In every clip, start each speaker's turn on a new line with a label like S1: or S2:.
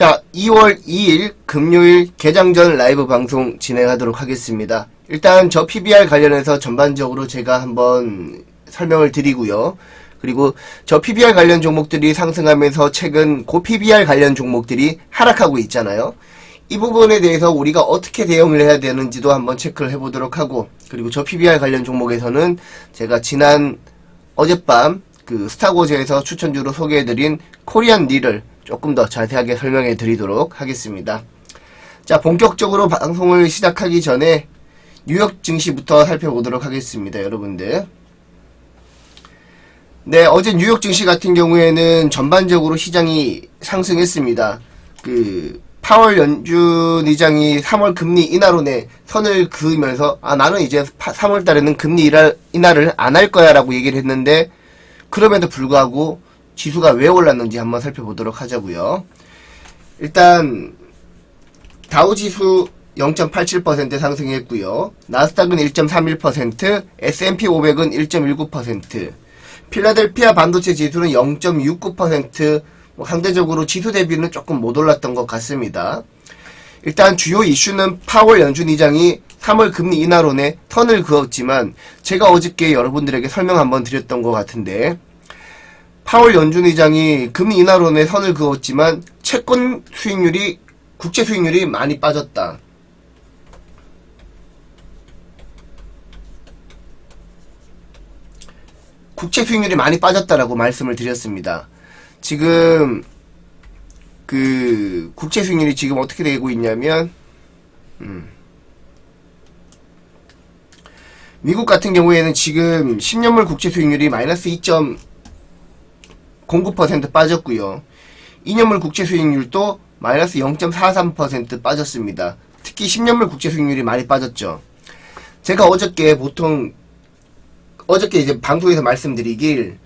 S1: 자, 2월 2일 금요일 개장 전 라이브 방송 진행하도록 하겠습니다. 일단 저 PBR 관련해서 전반적으로 제가 한번 설명을 드리고요. 그리고 저 PBR 관련 종목들이 상승하면서 최근 고 PBR 관련 종목들이 하락하고 있잖아요. 이 부분에 대해서 우리가 어떻게 대응을 해야 되는지도 한번 체크를 해보도록 하고, 그리고 저 PBR 관련 종목에서는 제가 어젯밤 그 스타고즈에서 추천주로 소개해드린 코리안 닐을 조금 더 자세하게 설명해 드리도록 하겠습니다. 자, 본격적으로 방송을 시작하기 전에 뉴욕 증시부터 살펴보도록 하겠습니다, 여러분들. 네, 어제 뉴욕 증시 같은 경우에는 전반적으로 시장이 상승했습니다. 파월 연준 의장이 3월 금리 인하론에 선을 그으면서 나는 이제 3월 달에는 금리 인하를 안 할 거야 라고 얘기를 했는데, 그럼에도 불구하고 지수가 왜 올랐는지 한번 살펴보도록 하자고요. 일단 다우지수 0.87% 상승했고요. 나스닥은 1.31%, S&P 500은 1.19%, 필라델피아 반도체 지수는 0.69%, 상대적으로 지수 대비는 조금 못 올랐던 것 같습니다. 일단 주요 이슈는 파월 연준 의장이 3월 금리 인하론에 선을 그었지만, 제가 어저께 여러분들에게 설명 한번 드렸던 것 같은데, 파월 연준 의장이 금리 인하론에 선을 그었지만 채권 수익률이, 국채 수익률이 많이 빠졌다. 국채 수익률이 많이 빠졌다라고 말씀을 드렸습니다. 지금 국채 수익률이 지금 어떻게 되고 있냐면, 미국 같은 경우에는 지금 10년물 국채 수익률이 마이너스 2.09% 빠졌고요. 2년물 국채 수익률도 마이너스 0.43% 빠졌습니다. 특히 10년물 국채 수익률이 많이 빠졌죠. 제가 어저께 이제 방송에서 말씀드리길,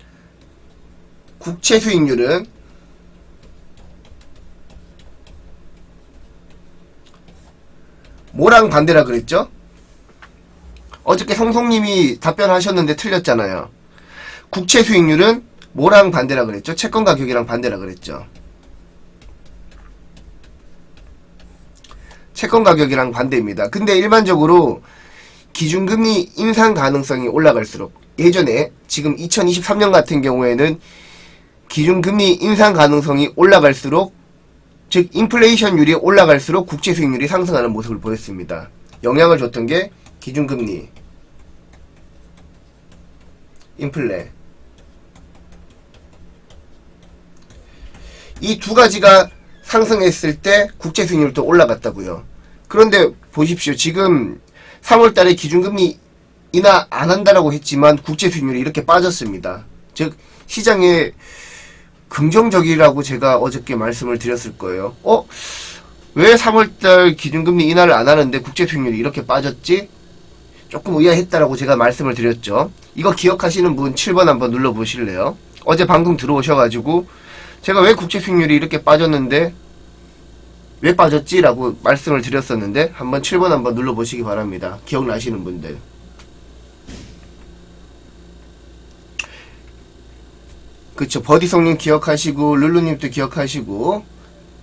S1: 국채 수익률은 뭐랑 반대라 그랬죠? 어저께 성송님이 답변하셨는데 틀렸잖아요. 국채 수익률은 뭐랑 반대라 그랬죠? 채권 가격이랑 반대라 그랬죠. 채권 가격이랑 반대입니다. 근데 일반적으로 기준금리 인상 가능성이 올라갈수록, 예전에 지금 2023년 같은 경우에는 기준금리 인상 가능성이 올라갈수록, 즉 인플레이션율이 올라갈수록 국채 수익률이 상승하는 모습을 보였습니다. 영향을 줬던 게 기준금리, 인플레, 이 두 가지가 상승했을 때 국채 수익률도 올라갔다고요. 그런데 보십시오. 지금 3월달에 기준금리 인하 안 한다라고 했지만 국채 수익률이 이렇게 빠졌습니다. 즉 시장에 긍정적이라고 제가 어저께 말씀을 드렸을 거예요. 왜 3월달 기준금리 인하를 안 하는데 국채 수익률이 이렇게 빠졌지? 조금 의아했다라고 제가 말씀을 드렸죠. 이거 기억하시는 분 7번 한번 눌러보실래요? 어제 방송 들어오셔가지고 제가 왜 국채 수익률이 이렇게 빠졌는데 왜 빠졌지? 라고 말씀을 드렸었는데, 한번 7번 한번 눌러보시기 바랍니다. 기억나시는 분들. 그쵸, 버디송님 기억하시고 룰루님도 기억하시고,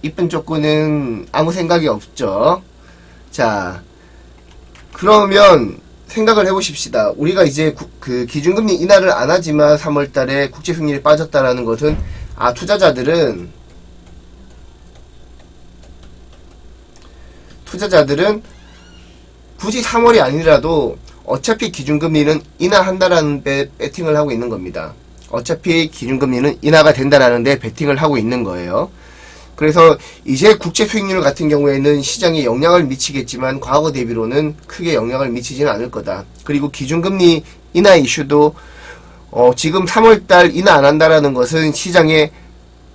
S1: 이쁜 쪼꼬는 아무 생각이 없죠. 자, 그러면 생각을 해보십시다. 우리가 이제 기준금리 인하를 안 하지만 3월달에 국채 수익률이 빠졌다라는 것은, 투자자들은 굳이 3월이 아니라도 어차피 기준금리는 인하한다라는 데 베팅을 하고 있는 겁니다. 어차피 기준금리는 인하가 된다라는 데 베팅을 하고 있는 거예요. 그래서 이제 국채 수익률 같은 경우에는 시장에 영향을 미치겠지만 과거 대비로는 크게 영향을 미치지는 않을 거다. 그리고 기준금리 인하 이슈도 지금 3월달 인하 안 한다라는 것은 시장에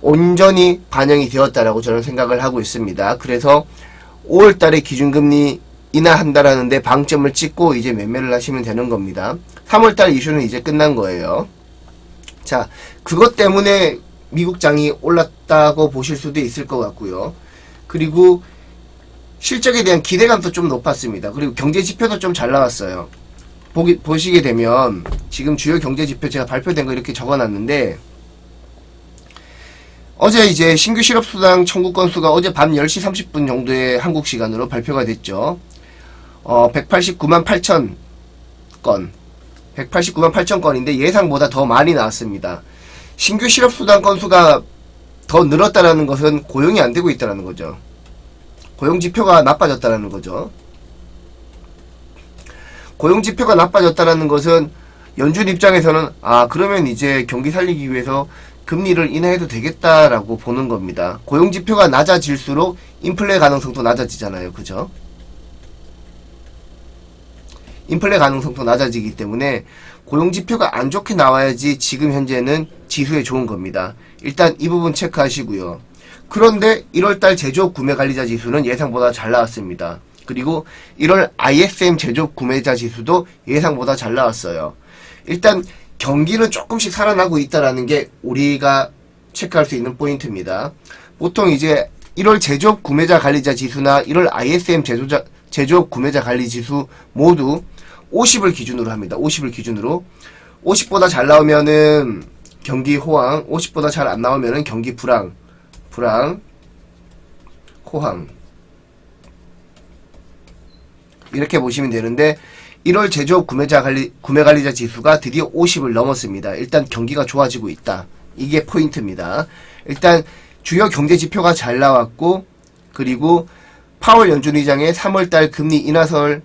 S1: 온전히 반영이 되었다라고 저는 생각을 하고 있습니다. 그래서 5월달에 기준금리 인하한다라는데 방점을 찍고 이제 매매를 하시면 되는 겁니다. 3월달 이슈는 이제 끝난 거예요. 자, 그것 때문에 미국장이 올랐다고 보실 수도 있을 것 같고요. 그리고 실적에 대한 기대감도 좀 높았습니다. 그리고 경제 지표도 좀 잘 나왔어요. 보시게 되면 지금 주요 경제 지표 제가 발표된 거 이렇게 적어놨는데, 어제 이제 신규 실업수당 청구 건수가 어제 밤 10시 30분 정도에 한국 시간으로 발표가 됐죠. 189만 8천 건. 189만 8천 건인데 예상보다 더 많이 나왔습니다. 신규 실업수당 건수가 더 늘었다라는 것은 고용이 안 되고 있다는 거죠. 고용지표가 나빠졌다는 거죠. 고용지표가 나빠졌다는 것은 연준 입장에서는 그러면 이제 경기 살리기 위해서 금리를 인하해도 되겠다라고 보는 겁니다. 고용지표가 낮아질수록 인플레 가능성도 낮아지잖아요. 그죠? 인플레 가능성도 낮아지기 때문에 고용지표가 안 좋게 나와야지 지금 현재는 지수에 좋은 겁니다. 일단 이 부분 체크하시고요. 그런데 1월달 제조업 구매관리자 지수는 예상보다 잘 나왔습니다. 그리고 1월 ISM 제조업 구매자 지수도 예상보다 잘 나왔어요. 일단 경기는 조금씩 살아나고 있다라는 게 우리가 체크할 수 있는 포인트입니다. 보통 이제 1월 제조업 구매자 관리자 지수나 1월 ISM 제조업 구매자 관리 지수 모두 50을 기준으로 합니다. 50을 기준으로. 50보다 잘 나오면은 경기 호황, 50보다 잘 안 나오면은 경기 불황, 호황. 이렇게 보시면 되는데 1월 제조업 구매관리자 지수가 드디어 50을 넘었습니다. 일단 경기가 좋아지고 있다. 이게 포인트입니다. 일단 주요 경제 지표가 잘 나왔고, 그리고 파월 연준 의장의 3월달 금리 인하설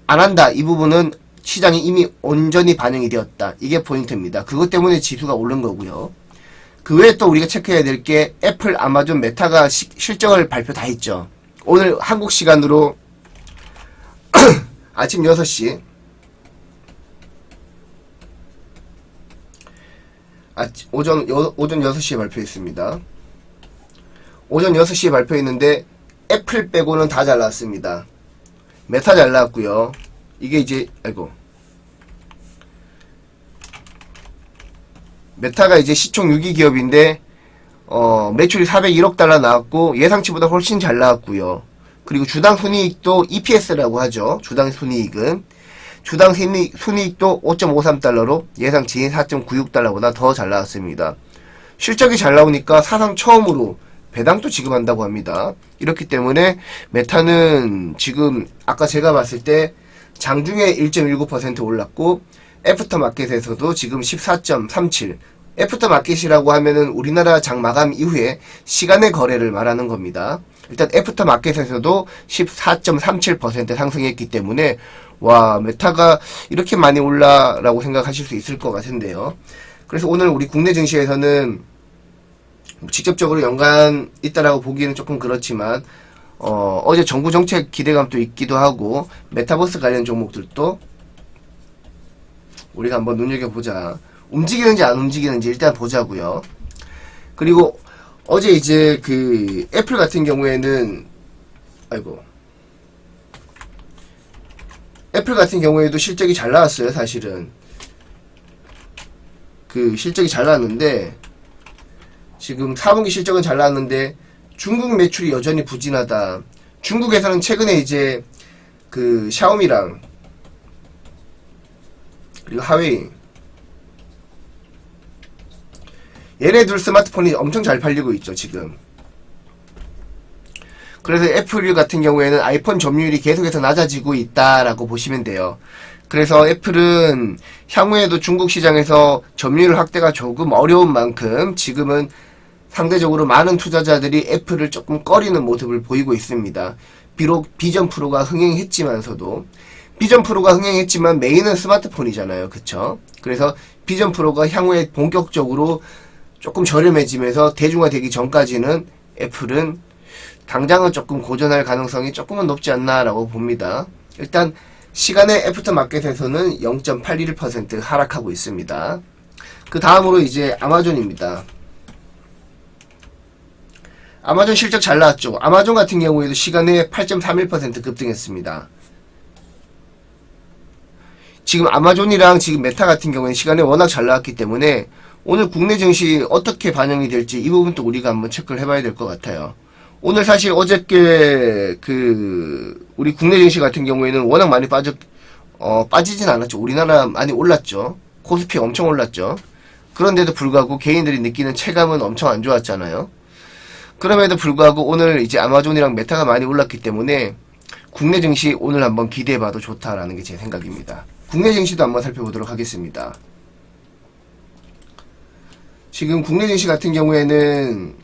S1: 안 한다. 이 부분은 시장이 이미 온전히 반영이 되었다. 이게 포인트입니다. 그것 때문에 지수가 오른 거고요. 그 외에 또 우리가 체크해야 될 게 애플, 아마존, 메타가 실적을 발표 다 했죠. 오늘 한국 시간으로 아침 6시 오전 6시에 발표했습니다. 오전 6시에 발표했는데 애플 빼고는 다 잘 나왔습니다. 메타 잘 나왔고요. 이게 이제 메타가 이제 시총 6위 기업인데 매출이 401억 달러 나왔고 예상치보다 훨씬 잘 나왔고요. 그리고 주당 순이익도 EPS라고 하죠. 주당 순이익은 주당 순이익도 5.53달러로 예상치 4.96달러보다 더 잘 나왔습니다. 실적이 잘 나오니까 사상 처음으로 배당도 지급한다고 합니다. 이렇기 때문에 메타는 지금 아까 제가 봤을 때 장중에 1.19% 올랐고 애프터마켓에서도 지금 14.37. 애프터마켓이라고 하면은 우리나라 장 마감 이후에 시간의 거래를 말하는 겁니다. 일단 애프터마켓에서도 14.37% 상승했기 때문에 와, 메타가 이렇게 많이 올라라고 생각하실 수 있을 것 같은데요. 그래서 오늘 우리 국내 증시에서는 직접적으로 연관 있다라고 보기에는 조금 그렇지만 어제 정부 정책 기대감도 있기도 하고 메타버스 관련 종목들도 우리가 한번 눈여겨보자. 움직이는지 안 움직이는지 일단 보자고요. 그리고 어제 이제 그 애플 같은 경우에는 애플 같은 경우에도 실적이 잘 나왔어요. 사실은 그 실적이 잘 나왔는데 지금 4분기 실적은 잘 나왔는데 중국 매출이 여전히 부진하다. 중국에서는 최근에 이제 그 샤오미랑 그리고 하웨이 얘네 둘 스마트폰이 엄청 잘 팔리고 있죠 지금. 그래서 애플 같은 경우에는 아이폰 점유율이 계속해서 낮아지고 있다라고 보시면 돼요. 그래서 애플은 향후에도 중국 시장에서 점유율 확대가 조금 어려운 만큼 지금은 상대적으로 많은 투자자들이 애플을 조금 꺼리는 모습을 보이고 있습니다. 비록 비전 프로가 흥행했지만 메인은 스마트폰이잖아요. 그쵸? 그래서 비전 프로가 향후에 본격적으로 조금 저렴해지면서 대중화되기 전까지는 애플은 당장은 조금 고전할 가능성이 조금은 높지 않나라고 봅니다. 일단 시간의 애프터마켓에서는 0.81% 하락하고 있습니다. 그 다음으로 이제 아마존입니다. 아마존 실적 잘 나왔죠. 아마존 같은 경우에도 시간에 8.31% 급등했습니다. 지금 아마존이랑 지금 메타 같은 경우에는 시간에 워낙 잘 나왔기 때문에 오늘 국내 증시 어떻게 반영이 될지 이 부분도 우리가 한번 체크를 해봐야 될 것 같아요. 오늘 사실 어저께 우리 국내 증시 같은 경우에는 워낙 많이 빠지진 않았죠. 우리나라 많이 올랐죠. 코스피 엄청 올랐죠. 그런데도 불구하고 개인들이 느끼는 체감은 엄청 안 좋았잖아요. 그럼에도 불구하고 오늘 이제 아마존이랑 메타가 많이 올랐기 때문에 국내 증시 오늘 한번 기대해봐도 좋다라는 게 제 생각입니다. 국내 증시도 한번 살펴보도록 하겠습니다. 지금 국내 증시 같은 경우에는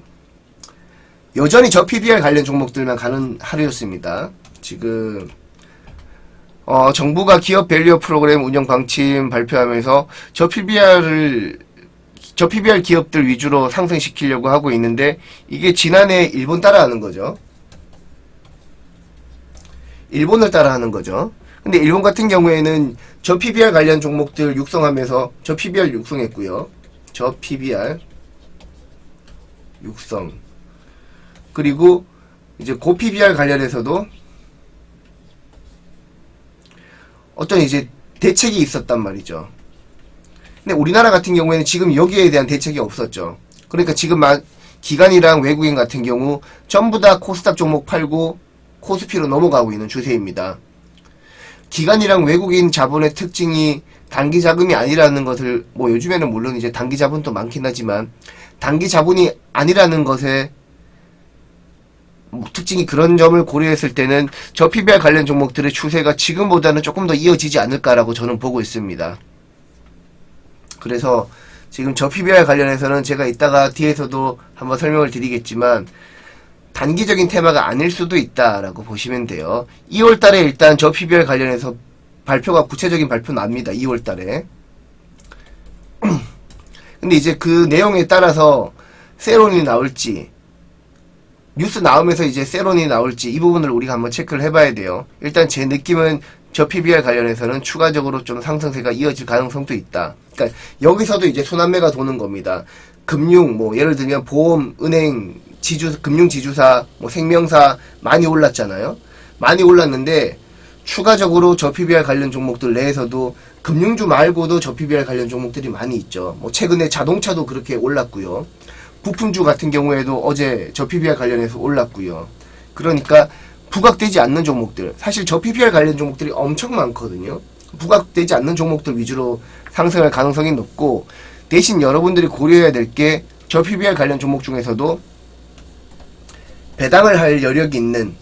S1: 여전히 저 PBR 관련 종목들만 가는 하루였습니다. 지금 정부가 기업 밸류업 프로그램 운영 방침 발표하면서 저 PBR 기업들 위주로 상승시키려고 하고 있는데 이게 지난해 일본 따라하는 거죠. 일본을 따라하는 거죠. 근데 일본 같은 경우에는 저 PBR 관련 종목들 육성하면서 저 PBR 육성했고요. 저 PBR 육성. 그리고 이제 고 PBR 관련해서도 어떤 이제 대책이 있었단 말이죠. 근데 우리나라 같은 경우에는 지금 여기에 대한 대책이 없었죠. 그러니까 지금 기관이랑 외국인 같은 경우 전부 다 코스닥 종목 팔고 코스피로 넘어가고 있는 추세입니다. 기관이랑 외국인 자본의 특징이 단기 자금이 아니라는 것을 요즘에는 물론 이제 단기 자본도 많긴 하지만 단기 자본이 아니라는 것에 특징이 그런 점을 고려했을 때는 저 PBR 관련 종목들의 추세가 지금보다는 조금 더 이어지지 않을까라고 저는 보고 있습니다. 그래서 지금 저 PBR 관련해서는 제가 이따가 뒤에서도 한번 설명을 드리겠지만 단기적인 테마가 아닐 수도 있다라고 보시면 돼요. 2월달에 일단 저 PBR 관련해서 구체적인 발표 납니다. 2월달에. 근데 이제 그 내용에 따라서 세론이 나올지 뉴스 나오면서 이제 세론이 나올지 이 부분을 우리가 한번 체크를 해봐야 돼요. 일단 제 느낌은 저 PBR 관련해서는 추가적으로 좀 상승세가 이어질 가능성도 있다. 그러니까 여기서도 이제 순환매가 도는 겁니다. 금융 예를 들면 보험, 은행, 금융지주사, 생명사 많이 올랐잖아요. 많이 올랐는데 추가적으로 저 PBR 관련 종목들 내에서도 금융주 말고도 저 PBR 관련 종목들이 많이 있죠. 최근에 자동차도 그렇게 올랐고요. 부품주 같은 경우에도 어제 저 PBR 관련해서 올랐고요. 그러니까 부각되지 않는 종목들, 사실 저 PBR 관련 종목들이 엄청 많거든요. 부각되지 않는 종목들 위주로 상승할 가능성이 높고, 대신 여러분들이 고려해야 될 게 저 PBR 관련 종목 중에서도 배당을 할 여력이 있는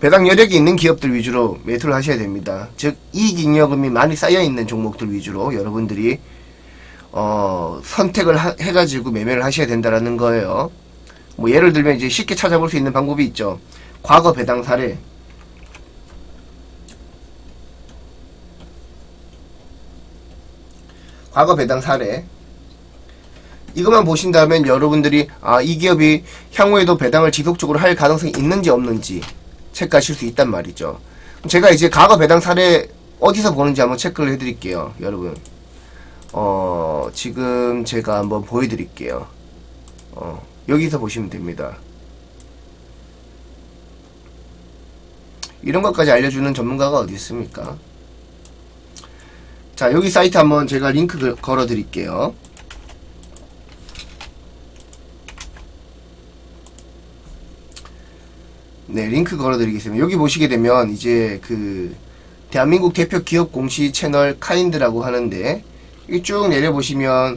S1: 배당 여력이 있는 기업들 위주로 매수를 하셔야 됩니다. 즉 이익잉여금이 많이 쌓여있는 종목들 위주로 여러분들이 선택을 해가지고 매매를 하셔야 된다라는 거예요. 예를 들면 이제 쉽게 찾아볼 수 있는 방법이 있죠. 과거 배당 사례. 과거 배당 사례. 이것만 보신다면 여러분들이 이 기업이 향후에도 배당을 지속적으로 할 가능성이 있는지 없는지 체크하실 수 있단 말이죠. 제가 이제 과거 배당 사례 어디서 보는지 한번 체크를 해드릴게요. 여러분 지금 제가 한번 보여드릴게요. 여기서 보시면 됩니다. 이런 것까지 알려주는 전문가가 어디 있습니까? 자, 여기 사이트 한번 제가 링크 걸어 드릴게요. 네, 링크 걸어 드리겠습니다. 여기 보시게 되면 이제 그 대한민국 대표 기업 공시 채널 카인드라고 하는데, 여기 쭉 내려보시면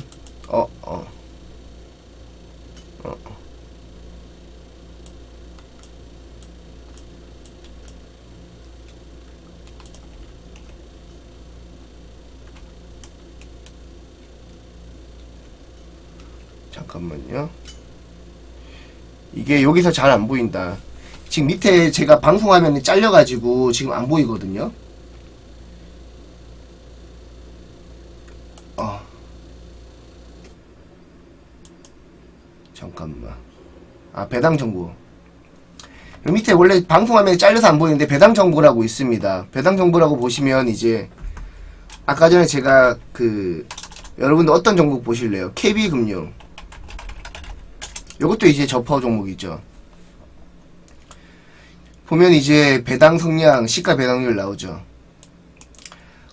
S1: 잠깐만요. 이게 여기서 잘 안 보인다. 지금 밑에 제가 방송화면이 잘려가지고 지금 안 보이거든요. 잠깐만. 배당 정보. 여기 밑에 원래 방송화면이 잘려서 안 보이는데 배당 정보라고 있습니다. 배당 정보라고 보시면 이제 아까 전에 제가 여러분들 어떤 종목 보실래요? KB금융. 요것도 이제 저퍼 종목이죠. 보면 이제 배당 성량, 시가 배당률 나오죠.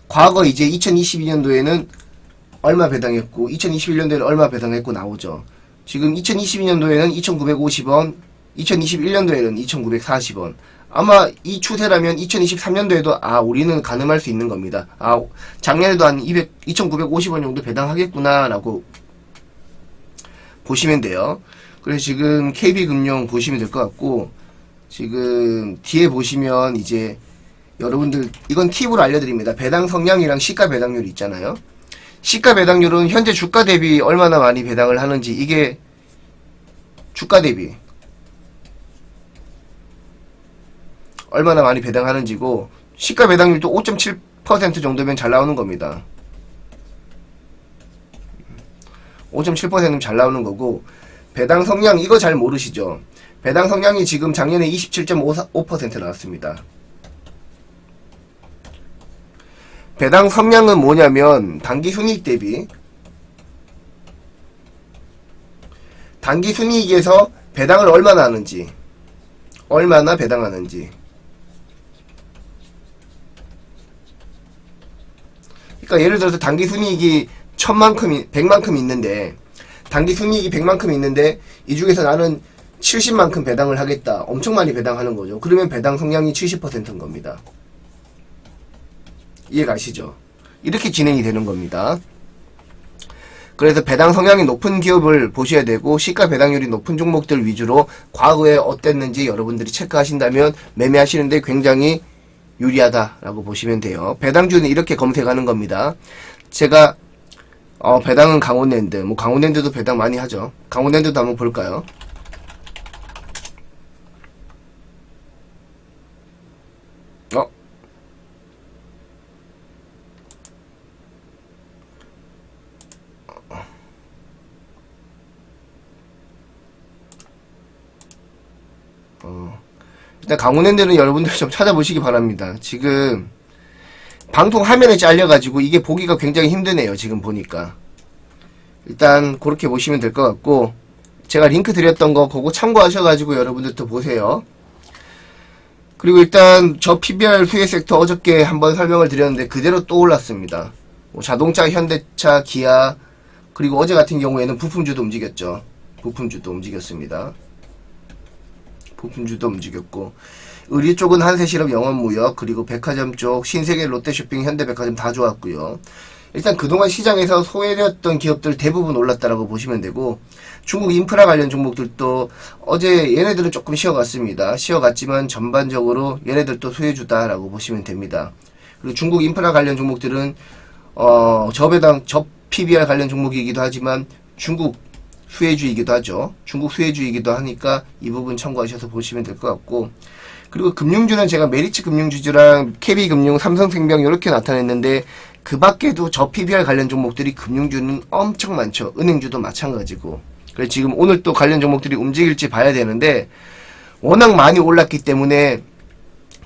S1: 과거 이제 2022년도에는 얼마 배당했고 2021년도에는 얼마 배당했고 나오죠. 지금 2022년도에는 2,950원, 2021년도에는 2,940원. 아마 이 추세라면 2023년도에도 우리는 가늠할 수 있는 겁니다. 작년에도 한 2,950원 정도 배당하겠구나라고 보시면 돼요. 그래서 지금 KB금융 보시면 될 것 같고, 지금 뒤에 보시면 이제 여러분들 이건 팁으로 알려드립니다. 배당 성향이랑 시가 배당률 있잖아요. 시가 배당률은 현재 주가 대비 얼마나 많이 배당을 하는지, 이게 주가 대비 얼마나 많이 배당하는지고, 시가 배당률도 5.7% 정도면 잘 나오는 겁니다. 5.7%면 잘 나오는 거고, 배당 성향 이거 잘 모르시죠? 배당 성향이 지금 작년에 27.5% 나왔습니다. 배당 성향은 뭐냐면 단기 순이익 대비, 단기 순이익에서 배당을 얼마나 하는지, 얼마나 배당하는지. 그러니까 예를 들어서 단기 순이익이 1000만큼, 100만큼 있는데, 단기 순이익이 100만큼 있는데 이 중에서 나는 70만큼 배당을 하겠다. 엄청 많이 배당하는 거죠. 그러면 배당 성향이 70%인 겁니다. 이해가시죠? 이렇게 진행이 되는 겁니다. 그래서 배당 성향이 높은 기업을 보셔야 되고, 시가 배당률이 높은 종목들 위주로 과거에 어땠는지 여러분들이 체크하신다면 매매하시는데 굉장히 유리하다라고 보시면 돼요. 배당주는 이렇게 검색하는 겁니다. 제가 배당은 강원랜드, 뭐 강원랜드도 배당 많이 하죠. 강원랜드도 한번 볼까요? 일단 강원랜드는 여러분들 좀 찾아보시기 바랍니다. 지금 방송 화면에 잘려가지고 이게 보기가 굉장히 힘드네요. 지금 보니까. 일단 그렇게 보시면 될 것 같고, 제가 링크 드렸던 거 그거 참고하셔가지고 여러분들도 보세요. 그리고 일단 저 PBR 수혜 섹터 어저께 한번 설명을 드렸는데 그대로 또 올랐습니다. 뭐 자동차, 현대차, 기아, 그리고 어제 같은 경우에는 부품주도 움직였죠. 부품주도 움직였습니다. 부품주도 움직였고, 의류 쪽은 한세실업, 영업무역, 그리고 백화점 쪽 신세계, 롯데쇼핑, 현대백화점 다 좋았고요. 일단 그동안 시장에서 소외되었던 기업들 대부분 올랐다라고 보시면 되고, 중국 인프라 관련 종목들도 어제 얘네들은 조금 쉬어갔습니다. 쉬어갔지만 전반적으로 얘네들도 수혜주다라고 보시면 됩니다. 그리고 중국 인프라 관련 종목들은 저 PBR 관련 종목이기도 하지만 중국 수혜주이기도 하죠. 중국 수혜주이기도 하니까 이 부분 참고하셔서 보시면 될 것 같고, 그리고 금융주는 제가 메리츠 금융주주랑 KB금융, 삼성생명 이렇게 나타냈는데, 그 밖에도 저 PBR 관련 종목들이 금융주는 엄청 많죠. 은행주도 마찬가지고. 그래서 지금 오늘 또 관련 종목들이 움직일지 봐야 되는데, 워낙 많이 올랐기 때문에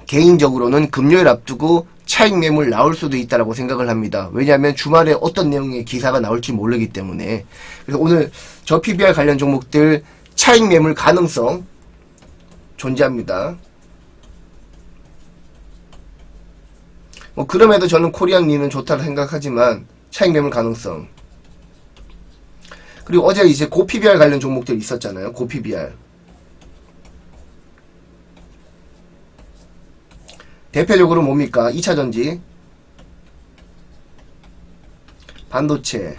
S1: 개인적으로는 금요일 앞두고 차익 매물 나올 수도 있다라고 생각을 합니다. 왜냐하면 주말에 어떤 내용의 기사가 나올지 모르기 때문에. 그래서 오늘 저 PBR 관련 종목들 차익 매물 가능성 존재합니다. 뭐 그럼에도 저는 코리안리는 좋다고 생각하지만 차익 매물 가능성. 그리고 어제 이제 고 PBR 관련 종목들 있었잖아요. 고 PBR. 대표적으로 뭡니까? 2차전지, 반도체,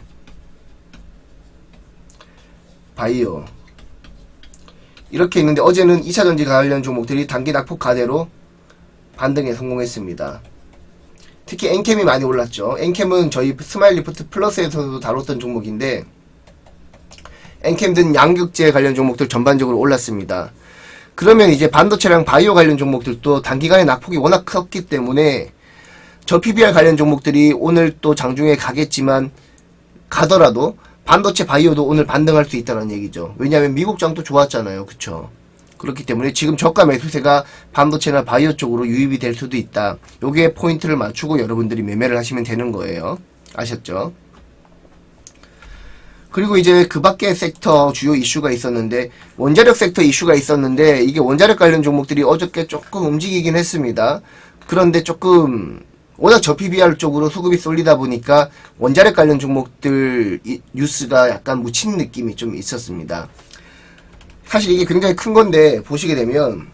S1: 바이오 이렇게 있는데, 어제는 2차전지 관련 종목들이 단기 낙폭 가대로 반등에 성공했습니다. 특히 엔캠이 많이 올랐죠. 엔캠은 저희 스마일리프트 플러스에서도 다뤘던 종목인데, 엔캠 등 양극재 관련 종목들 전반적으로 올랐습니다. 그러면 이제 반도체랑 바이오 관련 종목들도 단기간에 낙폭이 워낙 컸기 때문에 저 PBR 관련 종목들이 오늘 또 장중에 가겠지만, 가더라도 반도체 바이오도 오늘 반등할 수 있다는 얘기죠. 왜냐하면 미국 장도 좋았잖아요. 그쵸? 그렇기 때문에 지금 저가 매수세가 반도체나 바이오 쪽으로 유입이 될 수도 있다. 요게 포인트를 맞추고 여러분들이 매매를 하시면 되는 거예요. 아셨죠? 그리고 이제 그 밖에 섹터 주요 이슈가 있었는데, 원자력 섹터 이슈가 있었는데, 이게 원자력 관련 종목들이 어저께 조금 움직이긴 했습니다. 그런데 조금 워낙 저 PBR 쪽으로 수급이 쏠리다 보니까 원자력 관련 종목들 뉴스가 약간 묻힌 느낌이 좀 있었습니다. 사실 이게 굉장히 큰 건데, 보시게 되면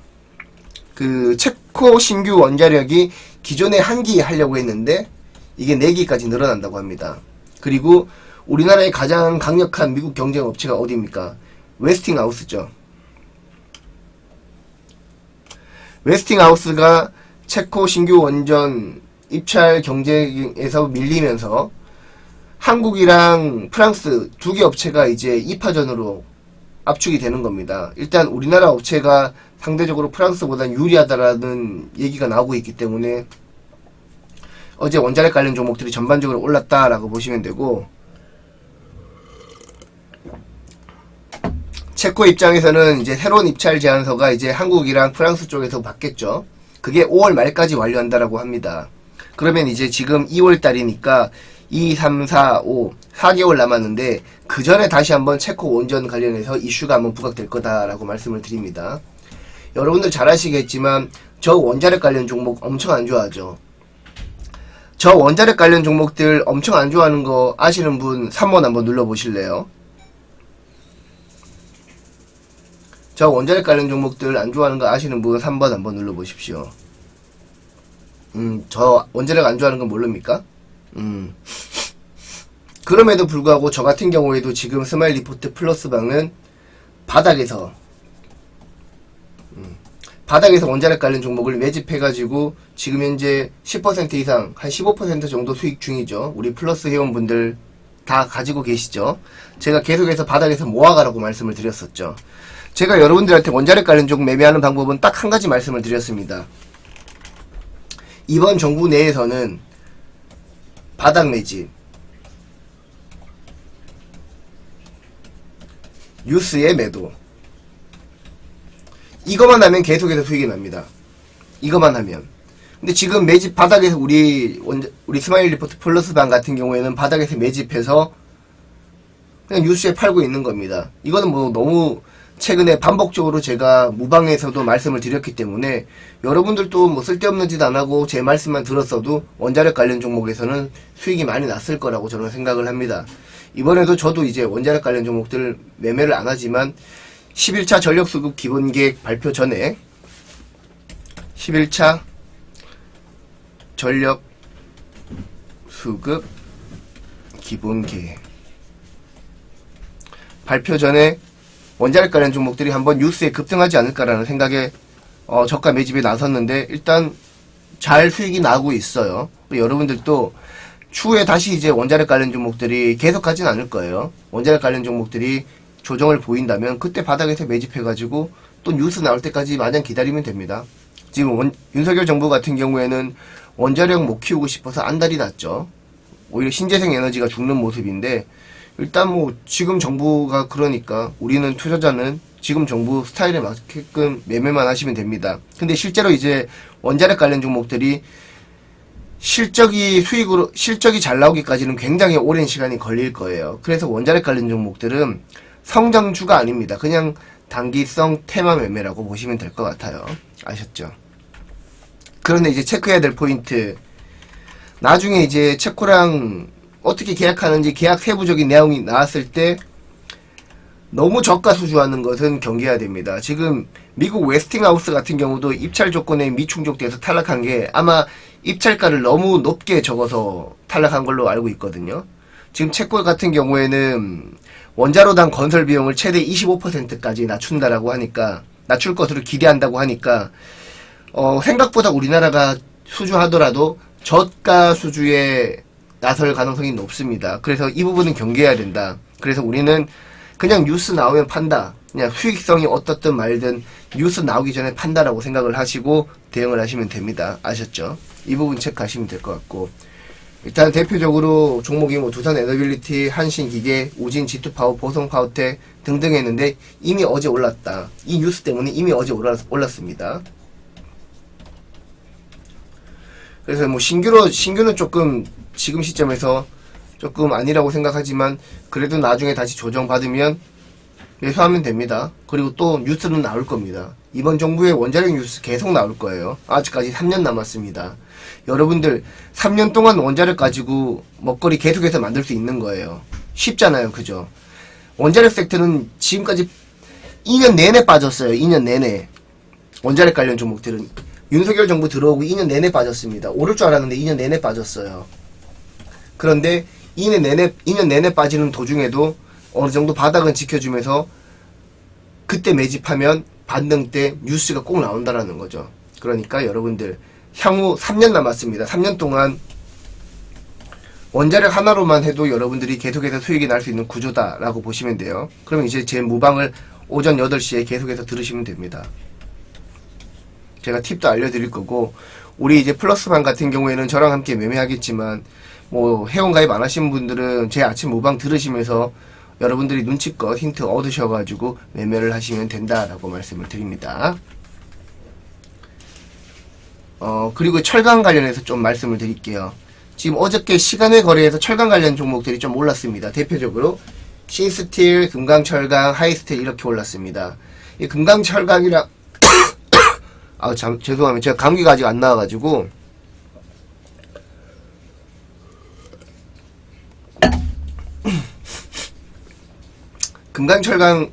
S1: 그 체코 신규 원자력이 기존에 한 기 하려고 했는데 이게 4기까지 늘어난다고 합니다. 그리고 우리나라의 가장 강력한 미국 경쟁 업체가 어디입니까? 웨스팅하우스죠. 웨스팅하우스가 체코 신규 원전 입찰 경쟁에서 밀리면서 한국이랑 프랑스 2개 업체가 이제 2파전으로 압축이 되는 겁니다. 일단 우리나라 업체가 상대적으로 프랑스보다 유리하다라는 얘기가 나오고 있기 때문에 어제 원자력 관련 종목들이 전반적으로 올랐다라고 보시면 되고, 체코 입장에서는 이제 새로운 입찰 제안서가 이제 한국이랑 프랑스 쪽에서 받겠죠. 그게 5월 말까지 완료한다라고 합니다. 그러면 이제 지금 2월 달이니까 2, 3, 4, 5, 4개월 남았는데 그 전에 다시 한번 체코 원전 관련해서 이슈가 한번 부각될 거다라고 말씀을 드립니다. 여러분들 잘 아시겠지만 저 원자력 관련 종목 엄청 안 좋아하죠. 저 원자력 관련 종목들 엄청 안 좋아하는 거 아시는 분 3번 한번 눌러보실래요? 저 원자력 관련 종목들 안 좋아하는 거 아시는 분 3번 한번 눌러보십시오. 저 원자력 안 좋아하는 건 모릅니까? 그럼에도 불구하고 저 같은 경우에도 지금 스마일 리포트 플러스 방은 바닥에서 원자력 관련 종목을 매집해가지고 지금 현재 10% 이상, 한 15% 정도 수익 중이죠. 우리 플러스 회원분들 다 가지고 계시죠. 제가 계속해서 바닥에서 모아가라고 말씀을 드렸었죠. 제가 여러분들한테 원자력 관련 종목 매매하는 방법은 딱 한 가지 말씀을 드렸습니다. 이번 정부 내에서는 바닥 매집, 뉴스의 매도, 이거만 하면 계속해서 수익이 납니다. 이거만 하면. 근데 지금 매집 바닥에서 우리 스마일 리포트 플러스 방 같은 경우에는 바닥에서 매집해서 그냥 뉴스에 팔고 있는 겁니다. 이거는 뭐 너무 최근에 반복적으로 제가 무방에서도 말씀을 드렸기 때문에 여러분들도 뭐 쓸데없는 짓 안 하고 제 말씀만 들었어도 원자력 관련 종목에서는 수익이 많이 났을 거라고 저는 생각을 합니다. 이번에도 저도 이제 원자력 관련 종목들 매매를 안 하지만 11차 전력수급 기본계획 발표 전에 11차 전력수급 기본계획 발표 전에 원자력 관련 종목들이 한번 뉴스에 급등하지 않을까라는 생각에 저가 매집에 나섰는데 일단 잘 수익이 나고 있어요. 여러분들도 추후에 다시 이제 원자력 관련 종목들이 계속 하진 않을 거예요. 원자력 관련 종목들이 조정을 보인다면 그때 바닥에서 매집해가지고 또 뉴스 나올 때까지 마냥 기다리면 됩니다. 지금 윤석열 정부 같은 경우에는 원자력 못 키우고 싶어서 안달이 났죠. 오히려 신재생 에너지가 죽는 모습인데 일단 뭐 지금 정부가 그러니까 우리는 투자자는 지금 정부 스타일에 맞게끔 매매만 하시면 됩니다. 근데 실제로 이제 원자력 관련 종목들이 실적이 잘 나오기까지는 굉장히 오랜 시간이 걸릴 거예요. 그래서 원자력 관련 종목들은 성장주가 아닙니다. 그냥 단기성 테마 매매라고 보시면 될 것 같아요. 아셨죠? 그런데 이제 체크해야 될 포인트, 나중에 이제 체코랑 어떻게 계약하는지 계약 세부적인 내용이 나왔을 때 너무 저가 수주하는 것은 경계해야 됩니다. 지금 미국 웨스팅하우스 같은 경우도 입찰 조건에 미충족돼서 탈락한 게 아마 입찰가를 너무 높게 적어서 탈락한 걸로 알고 있거든요. 지금 체코 같은 경우에는 원자로당 건설 비용을 최대 25%까지 낮춘다라고 하니까, 낮출 것으로 기대한다고 하니까 생각보다 우리나라가 수주하더라도 저가 수주에 나설 가능성이 높습니다. 그래서 이 부분은 경계해야 된다. 그래서 우리는 그냥 뉴스 나오면 판다, 그냥 수익성이 어떻든 말든 뉴스 나오기 전에 판다라고 생각을 하시고 대응을 하시면 됩니다. 아셨죠? 이 부분 체크하시면 될 것 같고, 일단 대표적으로 종목이 뭐 두산에너빌리티, 한신기계, 우진, G2파워, 보성파워텍 등등 했는데 이미 어제 올랐다. 이 뉴스 때문에 이미 어제 올랐습니다. 그래서 뭐 신규는 조금 지금 시점에서 조금 아니라고 생각하지만 그래도 나중에 다시 조정받으면 매수하면 됩니다. 그리고 또 뉴스는 나올 겁니다. 이번 정부의 원자력 뉴스 계속 나올 거예요. 아직까지 3년 남았습니다. 여러분들 3년 동안 원자력 가지고 먹거리 계속해서 만들 수 있는 거예요. 쉽잖아요. 그죠? 원자력 섹터는 지금까지 2년 내내 빠졌어요. 2년 내내. 원자력 관련 종목들은 윤석열 정부 들어오고 2년 내내 빠졌습니다. 오를 줄 알았는데 2년 내내 빠졌어요. 그런데 2년 내내 빠지는 도중에도 어느 정도 바닥은 지켜주면서 그때 매집하면 반등 때 뉴스가 꼭 나온다라는 거죠. 그러니까 여러분들 향후 3년 남았습니다. 3년 동안 원자력 하나로만 해도 여러분들이 계속해서 수익이 날 수 있는 구조다라고 보시면 돼요. 그러면 이제 제 무방을 오전 8시에 계속해서 들으시면 됩니다. 제가 팁도 알려드릴 거고, 우리 이제 플러스반 같은 경우에는 저랑 함께 매매하겠지만, 뭐 회원가입 안 하신 분들은 제 아침 무방 들으시면서 여러분들이 눈치껏 힌트 얻으셔가지고 매매를 하시면 된다라고 말씀을 드립니다. 그리고 철강 관련해서 좀 말씀을 드릴게요. 지금 어저께 시간외 거래에서 철강 관련 종목들이 좀 올랐습니다. 대표적으로 신스틸, 금강철강, 하이스틸 이렇게 올랐습니다. 이 금강철강이랑 죄송합니다. 제가 감기가 아직 안 나와가지고 금강철강,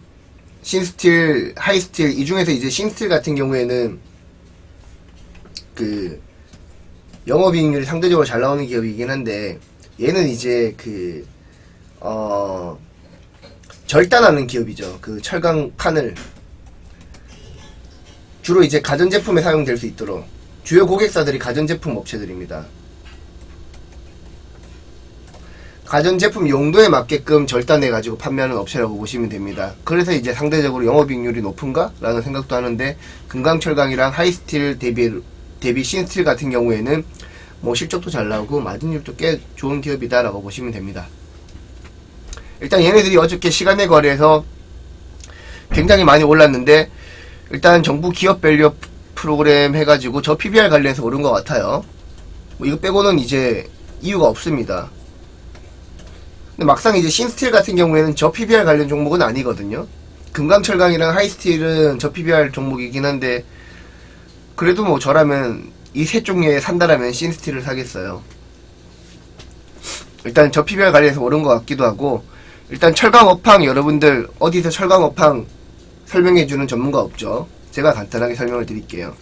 S1: 신스틸, 하이스틸 이 중에서 이제 신스틸 같은 경우에는 그 영업이익률이 상대적으로 잘 나오는 기업이긴 한데, 얘는 이제 절단하는 기업이죠. 그 철강 칸을 주로 이제 가전제품에 사용될 수 있도록, 주요 고객사들이 가전제품 업체들입니다. 가전제품 용도에 맞게끔 절단해가지고 판매하는 업체라고 보시면 됩니다. 그래서 이제 상대적으로 영업이익률이 높은가? 라는 생각도 하는데, 금강철강이랑 하이스틸 대비 신스틸 같은 경우에는 뭐 실적도 잘 나오고 마진율도 꽤 좋은 기업이다라고 보시면 됩니다. 일단 얘네들이 어저께 시간외 거래에서 굉장히 많이 올랐는데, 일단 정부 기업 밸류 프로그램 해가지고 저 PBR 관련해서 오른 것 같아요. 뭐 이거 빼고는 이제 이유가 없습니다. 근데 막상 이제 신스틸 같은 경우에는 저 PBR 관련 종목은 아니거든요. 금강철강이랑 하이스틸은 저 PBR 종목이긴 한데, 그래도 뭐 저라면 이 세 종류에 산다라면 신스틸을 사겠어요. 일단 저 PBR 관련해서 오른 것 같기도 하고, 일단 철강 업황, 여러분들 어디서 철강 업황 설명해주는 전문가 없죠. 제가 간단하게 설명을 드릴게요.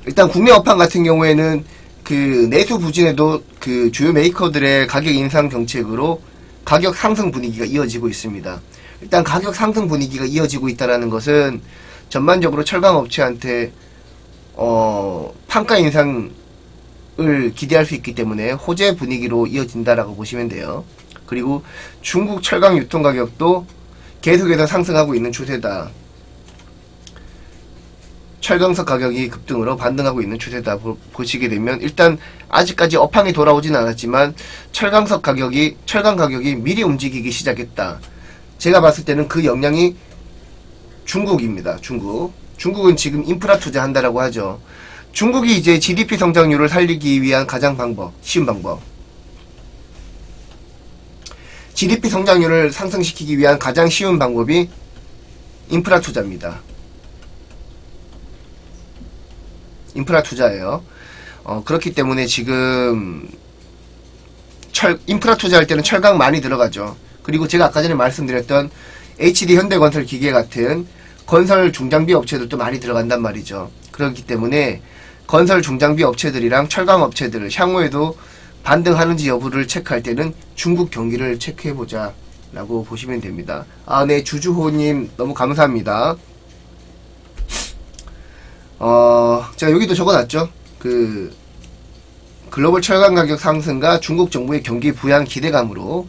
S1: 일단 국내 업황 같은 경우에는 그 내수 부진에도 그 주요 메이커들의 가격 인상 정책으로 가격 상승 분위기가 이어지고 있습니다. 일단 가격 상승 분위기가 이어지고 있다는 것은 전반적으로 철강 업체한테 판가 인상을 기대할 수 있기 때문에 호재 분위기로 이어진다라고 보시면 돼요. 그리고 중국 철강 유통 가격도 계속해서 상승하고 있는 추세다. 철강석 가격이 급등으로 반등하고 있는 추세다 보시게 되면, 일단 아직까지 업황이 돌아오진 않았지만 철강 가격이 미리 움직이기 시작했다. 제가 봤을 때는 그 영향이 중국입니다. 중국은 지금 인프라 투자한다라고 하죠. 중국이 이제 GDP 성장률을 살리기 위한 가장 쉬운 방법. GDP 성장률을 상승시키기 위한 가장 쉬운 방법이 인프라 투자입니다. 인프라 투자예요. 그렇기 때문에 지금 인프라 투자할 때는 철강 많이 들어가죠. 그리고 제가 아까 전에 말씀드렸던 HD 현대건설 기계 같은 건설 중장비 업체들도 많이 들어간단 말이죠. 그렇기 때문에 건설 중장비 업체들이랑 철강 업체들을 향후에도 반등하는지 여부를 체크할 때는 중국 경기를 체크해보자 라고 보시면 됩니다. 네, 주주호님 너무 감사합니다. 제가 여기도 적어놨죠. 그 글로벌 철강 가격 상승과 중국 정부의 경기 부양 기대감으로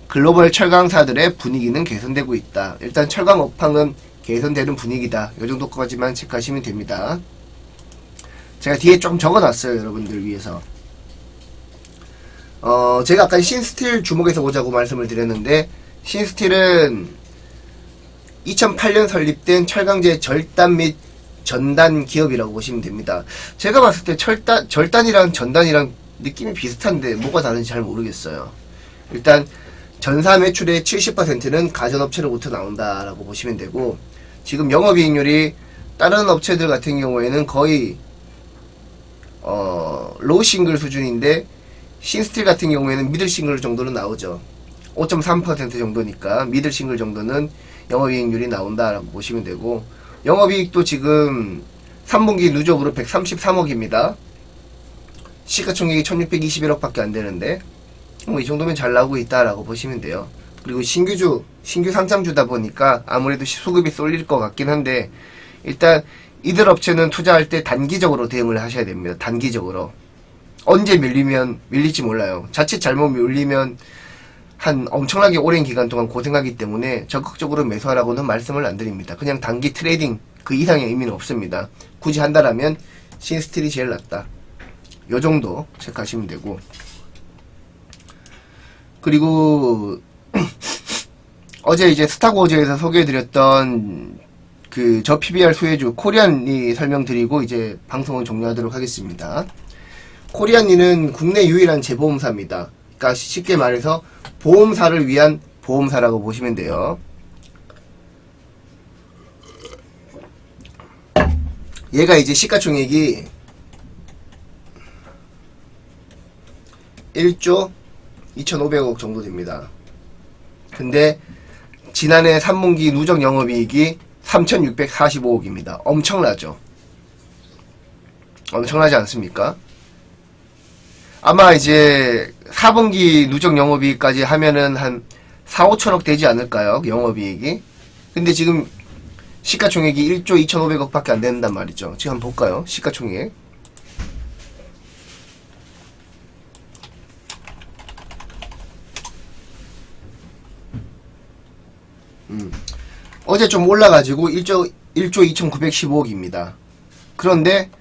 S1: 글로벌 철강사들의 분위기는 개선되고 있다. 일단 철강 업황은 개선되는 분위기다. 이 정도까지만 체크하시면 됩니다. 제가 뒤에 좀 적어놨어요, 여러분들 위해서. 제가 아까 신스틸 주목해서 보자고 말씀을 드렸는데, 신스틸은 2008년 설립된 철강제 절단 및 전단 기업이라고 보시면 됩니다. 제가 봤을 때 절단이랑 전단이랑 느낌이 비슷한데 뭐가 다른지 잘 모르겠어요. 일단 전사 매출의 70%는 가전업체로부터 나온다라고 보시면 되고, 지금 영업이익률이 다른 업체들 같은 경우에는 거의 로우 싱글 수준인데, 신스틸 같은 경우에는 미들 싱글 정도는 나오죠. 5.3% 정도니까 미들 싱글 정도는 영업이익률이 나온다라고 보시면 되고, 영업이익도 지금 3분기 누적으로 133억입니다. 시가총액이 1621억 밖에 안 되는데, 뭐 이 정도면 잘 나오고 있다라고 보시면 돼요. 그리고 신규 상장주다 보니까 아무래도 수급이 쏠릴 것 같긴 한데, 일단 이들 업체는 투자할 때 단기적으로 대응을 하셔야 됩니다. 단기적으로. 언제 밀릴지 몰라요. 자칫 잘못 밀리면 한 엄청나게 오랜 기간 동안 고생하기 때문에 적극적으로 매수하라고는 말씀을 안 드립니다. 그냥 단기 트레이딩 그 이상의 의미는 없습니다. 굳이 한다라면 신스틸이 제일 낫다. 요 정도 체크하시면 되고. 그리고 어제 이제 스타고즈에서 소개해드렸던 그 저 PBR 수혜주 코리안리 설명드리고 이제 방송을 종료하도록 하겠습니다. 코리안리는 국내 유일한 재보험사입니다. 그러니까 쉽게 말해서 보험사를 위한 보험사라고 보시면 돼요. 얘가 이제 시가총액이 1조 2,500억 정도 됩니다. 근데 지난해 3분기 누적 영업이익이 3,645억입니다. 엄청나죠? 엄청나지 않습니까? 아마 이제 4분기 누적 영업이익까지 하면은 한 4, 5천억 되지 않을까요? 영업이익이. 근데 지금 시가총액이 1조 2,500억 밖에 안 된단 말이죠. 지금 한번 볼까요? 시가총액. 어제 좀 올라가지고 1조 2,915억입니다. 그런데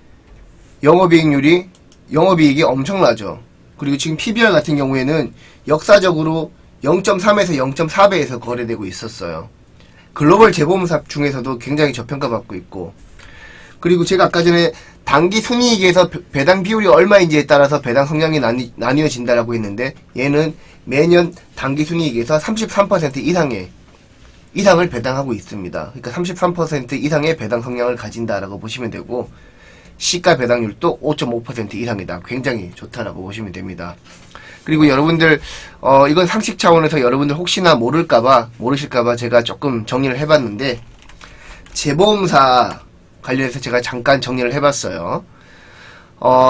S1: 영업이익이 엄청나죠. 그리고 지금 PBR 같은 경우에는 역사적으로 0.3에서 0.4배에서 거래되고 있었어요. 글로벌 재보험사 중에서도 굉장히 저평가받고 있고, 그리고 제가 아까 전에 단기 순이익에서 배당 비율이 얼마인지에 따라서 배당 성향이 나뉘어진다라고 했는데, 얘는 매년 단기 순이익에서 33% 이상을 배당하고 있습니다. 그러니까 33% 이상의 배당 성향을 가진다라고 보시면 되고, 시가 배당률도 5.5% 이상이다. 굉장히 좋다라고 보시면 됩니다. 그리고 여러분들 이건 상식 차원에서 여러분들 혹시나 모르실까봐 제가 조금 정리를 해봤는데, 재보험사 관련해서 제가 잠깐 정리를 해봤어요.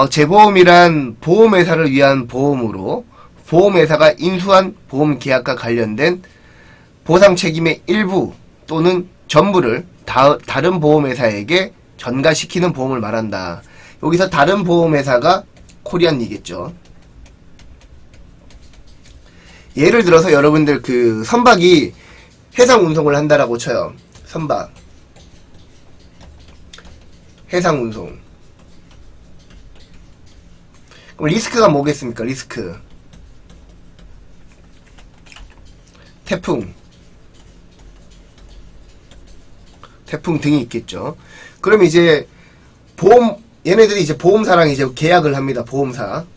S1: 재보험이란 보험회사를 위한 보험으로, 보험회사가 인수한 보험계약과 관련된 보상 책임의 일부 또는 전부를 다른 보험회사에게 전가시키는 보험을 말한다. 여기서 다른 보험회사가 코리안리겠죠. 예를 들어서 여러분들 그 선박이 해상 운송을 한다라고 쳐요. 선박 해상 운송. 그럼 리스크가 뭐겠습니까? 리스크. 태풍 등이 있겠죠. 그럼 이제 얘네들이 이제 보험사랑 이제 계약을 합니다. 보험사랑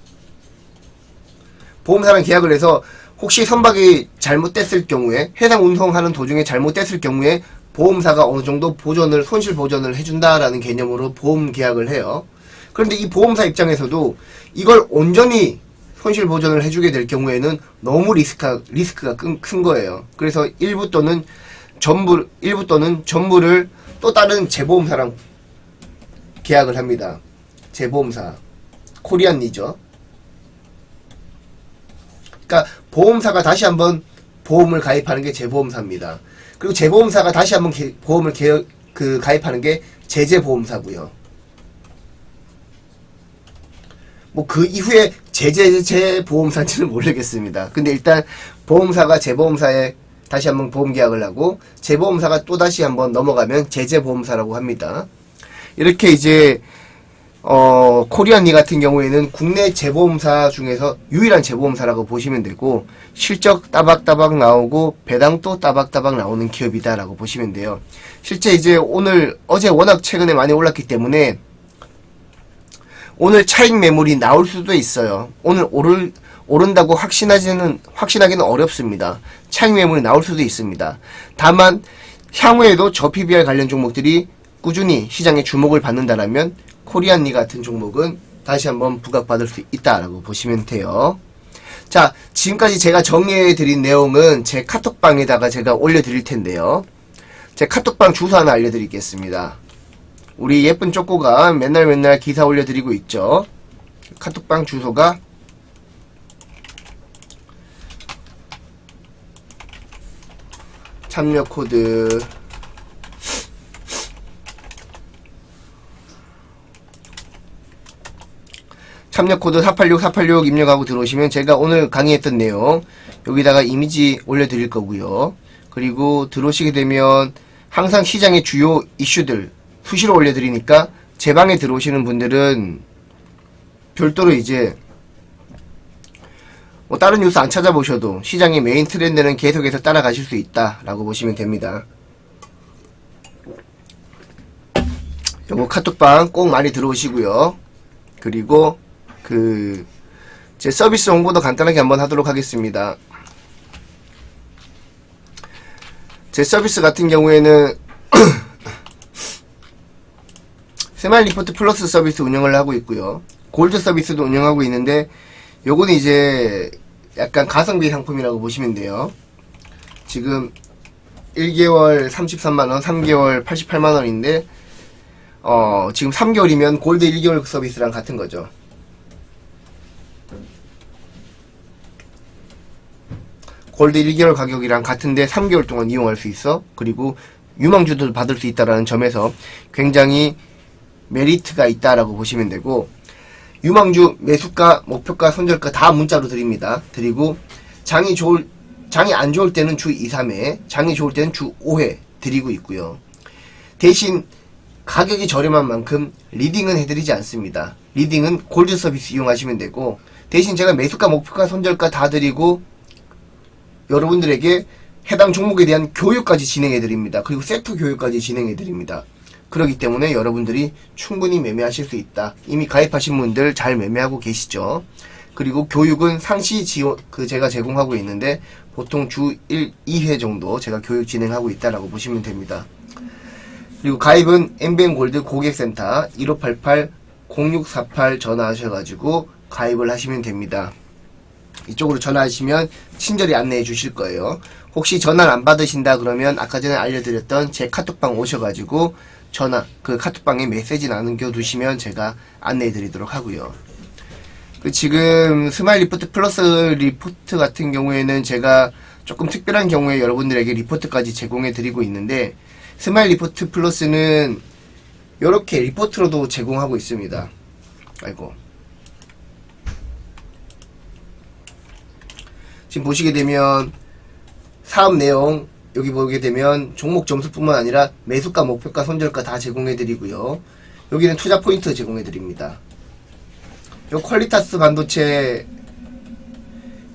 S1: 계약을 해서 혹시 선박이 잘못됐을 경우에, 해상 운송하는 도중에 잘못됐을 경우에 보험사가 어느 정도 손실 보전을 해준다라는 개념으로 보험 계약을 해요. 그런데 이 보험사 입장에서도 이걸 온전히 손실 보전을 해주게 될 경우에는 너무 리스크가 큰 거예요. 그래서 일부 또는 전부를 또 다른 재보험사랑 계약을 합니다. 재보험사. 코리안리죠. 그러니까 보험사가 다시 한번 보험을 가입하는 게 재보험사입니다. 그리고 재보험사가 다시 한번 보험을 가입하는 게 제재보험사고요. 뭐 그 이후에 제재보험사인지는 모르겠습니다. 근데 일단 보험사가 재보험사에 다시 한번 보험 계약을 하고, 재보험사가 또 다시 한번 넘어가면 제재보험사라고 합니다. 이렇게 이제 코리안리 같은 경우에는 국내 재보험사 중에서 유일한 재보험사라고 보시면 되고, 실적 따박따박 나오고 배당도 따박따박 나오는 기업이다라고 보시면 돼요. 실제 이제 어제 워낙 최근에 많이 올랐기 때문에 오늘 차익 매물이 나올 수도 있어요. 오늘 오른다고 확신하기는 어렵습니다. 차익 매물이 나올 수도 있습니다. 다만 향후에도 저 PBR 관련 종목들이 꾸준히 시장에 주목을 받는다라면 코리안리 같은 종목은 다시 한번 부각받을 수 있다라고 보시면 돼요. 자, 지금까지 제가 정리해드린 내용은 제 카톡방에다가 제가 올려드릴 텐데요. 제 카톡방 주소 하나 알려드리겠습니다. 우리 예쁜 쪼꼬가 맨날 기사 올려드리고 있죠. 카톡방 주소가 참여 코드 참여 코드 486 입력하고 들어오시면 제가 오늘 강의했던 내용 여기다가 이미지 올려드릴 거고요. 그리고 들어오시게 되면 항상 시장의 주요 이슈들 수시로 올려드리니까 제 방에 들어오시는 분들은 별도로 이제 뭐 다른 뉴스 안 찾아보셔도 시장의 메인 트렌드는 계속해서 따라가실 수 있다라고 보시면 됩니다. 요거 카톡방 꼭 많이 들어오시고요. 그리고 제 서비스 홍보도 간단하게 한번 하도록 하겠습니다. 제 서비스 같은 경우에는 스마일 리포트 플러스 서비스 운영을 하고 있고요. 골드 서비스도 운영하고 있는데 요거는 이제 약간 가성비 상품이라고 보시면 돼요. 지금 1개월 33만원, 3개월 88만원인데 지금 3개월이면 골드 1개월 서비스랑 같은 거죠. 골드 1개월 가격이랑 같은데 3개월 동안 이용할 수 있어. 그리고 유망주도 받을 수 있다라는 점에서 굉장히 메리트가 있다라고 보시면 되고, 유망주 매수가, 목표가, 손절가 다 문자로 드립니다. 그리고 장이 안 좋을 때는 주 2, 3회, 장이 좋을 때는 주 5회 드리고 있고요. 대신 가격이 저렴한 만큼 리딩은 해드리지 않습니다. 리딩은 골드 서비스 이용하시면 되고, 대신 제가 매수가, 목표가, 손절가 다 드리고 여러분들에게 해당 종목에 대한 교육까지 진행해드립니다. 그리고 세트 교육까지 진행해드립니다. 그렇기 때문에 여러분들이 충분히 매매하실 수 있다. 이미 가입하신 분들 잘 매매하고 계시죠. 그리고 교육은 상시 지원 제가 제공하고 있는데 보통 주 1, 2회 정도 제가 교육 진행하고 있다라고 보시면 됩니다. 그리고 가입은 MBN골드 고객센터 1588-0648 전화하셔가지고 가입을 하시면 됩니다. 이쪽으로 전화하시면 친절히 안내해 주실 거예요. 혹시 전화를 안 받으신다 그러면 아까 전에 알려드렸던 제 카톡방 오셔가지고 카톡방에 메시지 남겨두시면 제가 안내해 드리도록 하고요. 지금 스마일 리포트 플러스 리포트 같은 경우에는 제가 조금 특별한 경우에 여러분들에게 리포트까지 제공해 드리고 있는데, 스마일 리포트 플러스는 이렇게 리포트로도 제공하고 있습니다. 지금 보시게 되면 사업 내용 여기 보게 되면 종목 점수뿐만 아니라 매수가, 목표가, 손절가 다 제공해 드리고요. 여기는 투자 포인트 제공해 드립니다. 요 퀄리타스 반도체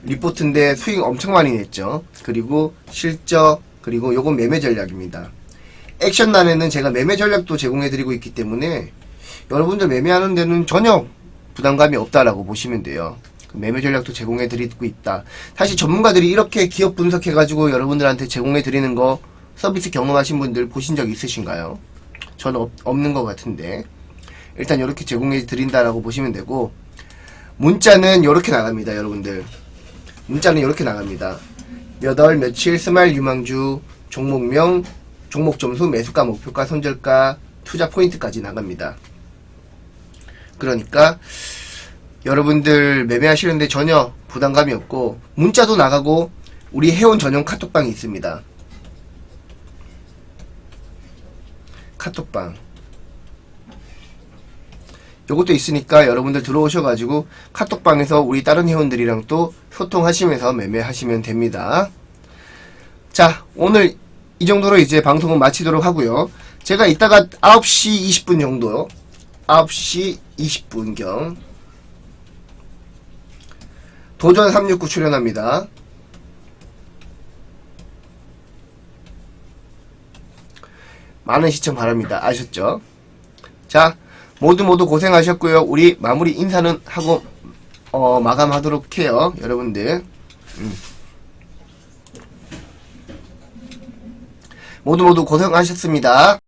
S1: 리포트인데 수익 엄청 많이 냈죠. 그리고 실적, 그리고 요건 매매 전략입니다. 액션란에는 제가 매매 전략도 제공해 드리고 있기 때문에 여러분들 매매하는 데는 전혀 부담감이 없다라고 보시면 돼요. 매매 전략도 제공해 드리고 있다. 사실 전문가들이 이렇게 기업 분석해가지고 여러분들한테 제공해 드리는 거 서비스 경험하신 분들 보신 적 있으신가요? 저는 없는 것 같은데, 일단 이렇게 제공해 드린다라고 보시면 되고, 문자는 이렇게 나갑니다. 여러분들 문자는 이렇게 나갑니다. 몇 월 며칠 스마일 유망주 종목명, 종목 점수, 매수가, 목표가, 손절가, 투자 포인트까지 나갑니다. 그러니까 여러분들 매매하시는데 전혀 부담감이 없고, 문자도 나가고 우리 회원 전용 카톡방이 있습니다. 카톡방 요것도 있으니까 여러분들 들어오셔가지고 카톡방에서 우리 다른 회원들이랑 또 소통하시면서 매매하시면 됩니다. 자, 오늘 이 정도로 이제 방송은 마치도록 하고요. 제가 이따가 9시 20분 정도, 9시 20분경 도전 369 출연합니다. 많은 시청 바랍니다. 아셨죠? 자, 모두 고생하셨고요. 우리 마무리 인사는 하고 마감하도록 해요. 여러분들 모두 고생하셨습니다.